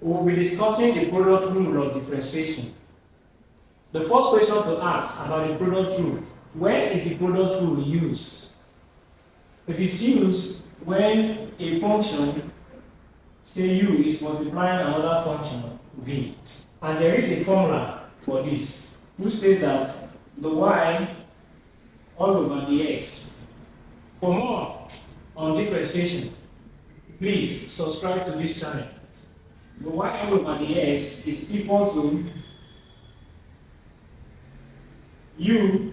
We will be discussing the product rule of differentiation. The first question to ask about the product rule: when is the product rule used? It is used when a function, say u, is multiplying another function v, and there is a formula for this which states that the y all over the x. For more on differentiation, please subscribe to this channel. The y all over the x is equal to u,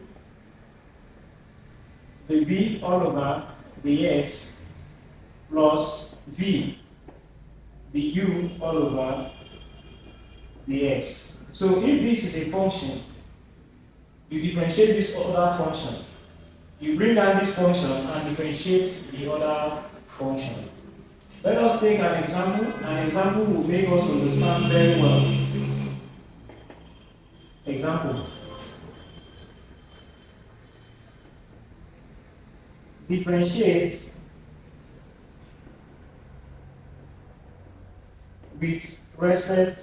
the v all over the x, plus v, the u all over the x. So if this is a function, you differentiate this other function. You bring down this function and differentiate the other function. Let us take an example. An example will make us understand very well. Example. Differentiate with respect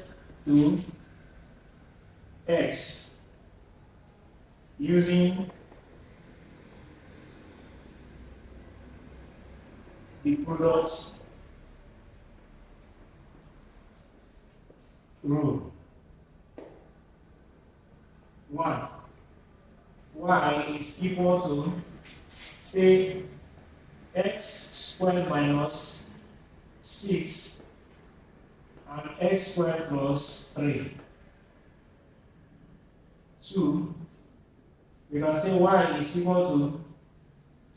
to x using the product rule. 1. Y is equal to, say, x squared minus 6 and x squared plus 3. 2. We can say y is equal to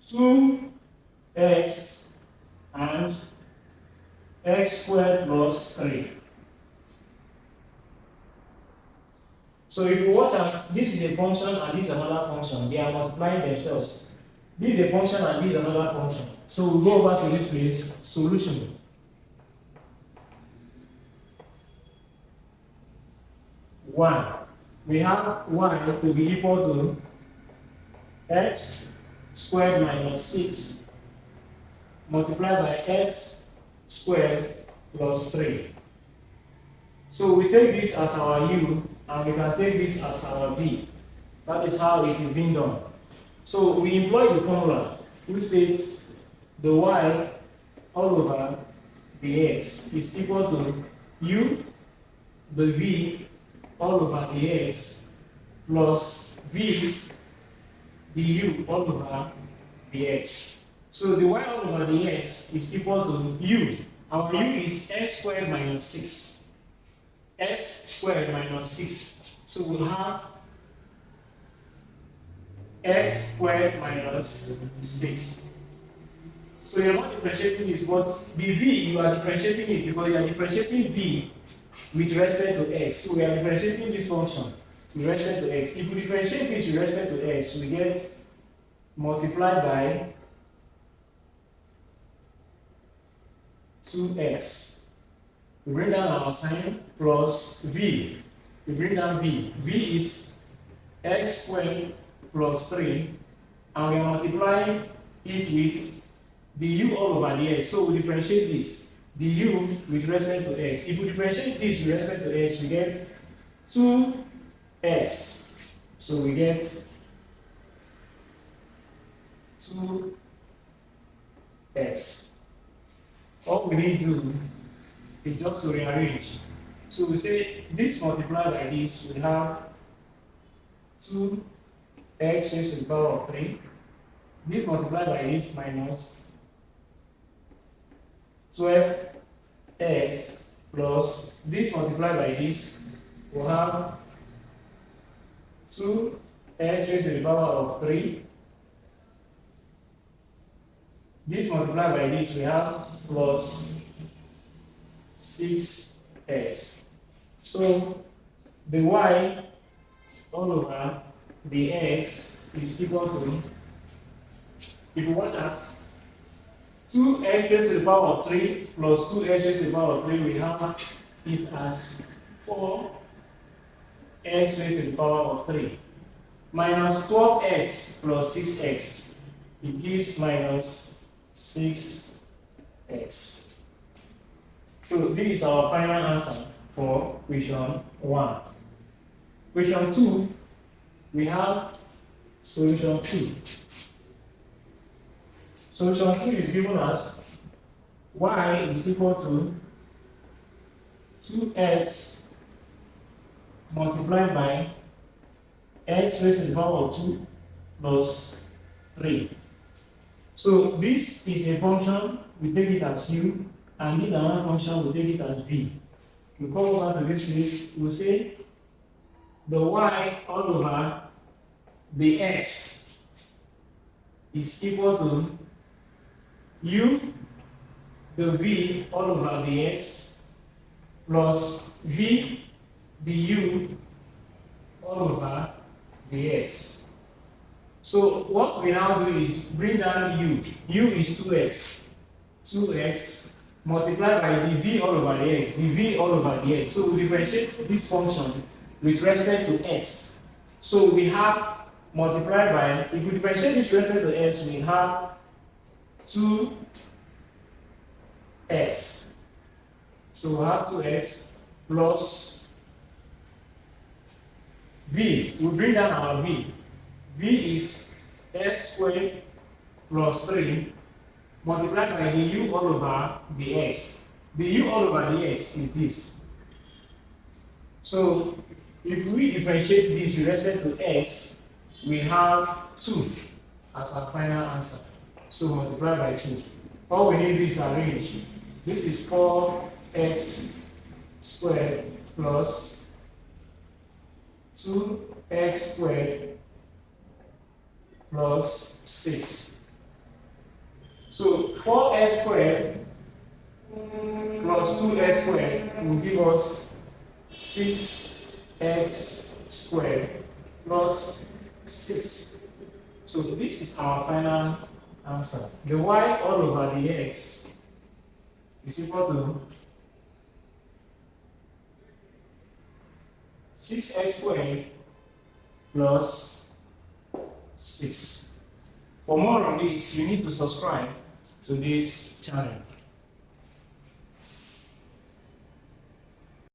2x and x squared plus 3. So if you watch at, this is a function and this is another function. They are multiplying themselves. This is a function and this is another function. So we'll go over to this place, solution. One. We have y to be equal to x squared minus 6 multiplied by x squared plus 3. So we take this as our u and we can take this as our v. That is how it is being done. So we employ the formula which states the y all over the x is equal to u, the v all over the x, plus v, the u all over the x. So the y all over the x is equal to u. Our u is x squared minus 6. S squared minus 6. So we'll have x squared minus 6. So you're not differentiating this, but the v, you are differentiating it because you are differentiating v with respect to x. So we are differentiating this function with respect to x. If we differentiate this with respect to x, we get multiplied by 2x. We bring down our sign plus v. We bring down v. V is x squared plus 3, and we are multiplying it with the u all over the x. So we differentiate this, the u with respect to x. If we differentiate this with respect to x, we get 2x. So we get 2x. All we need to do is just to rearrange. So we say this multiplied by this, we have 2x raised to the power of 3. This multiplied by this minus 12x plus this multiplied by this, we have 2x raised to the power of 3. This multiplied by this, we have plus 6x. So the y all over the x is equal to, if you watch at 2x raised to the power of 3 plus 2x raised to the power of 3, we have it as 4x raised to the power of 3 minus 12x plus 6x. It gives minus 6x. So this is our final answer for question 1. Question 2, we have solution 2. Solution 2 is given as y is equal to 2x multiplied by x raised to the power of 2 plus 3. So this is a function, we take it as u, and this is another function, we take it as v. We come over to this place, we say the y all over the x is equal to u, the v all over the x, plus v, the u all over the x. So what we now do is bring down u. U is 2x. 2x multiplied by the v all over the x. The v all over the x. So we differentiate this function with respect to s. So we have multiplied by, if we differentiate this with respect to s, we have 2x. So we have 2x plus v. We bring down our v. V is x squared plus 3 multiplied by the u all over the x. The u all over the x is this. So if we differentiate this with respect to x, we have 2 as our final answer. So multiply by 2. All we need is to arrange. This is 4x squared plus 2x squared plus 6. So 4x squared plus 2x squared will give us 6x squared plus 6. So this is our final answer. The y all over the x is equal to 6x squared plus 6. For more on this, you need to subscribe to this channel.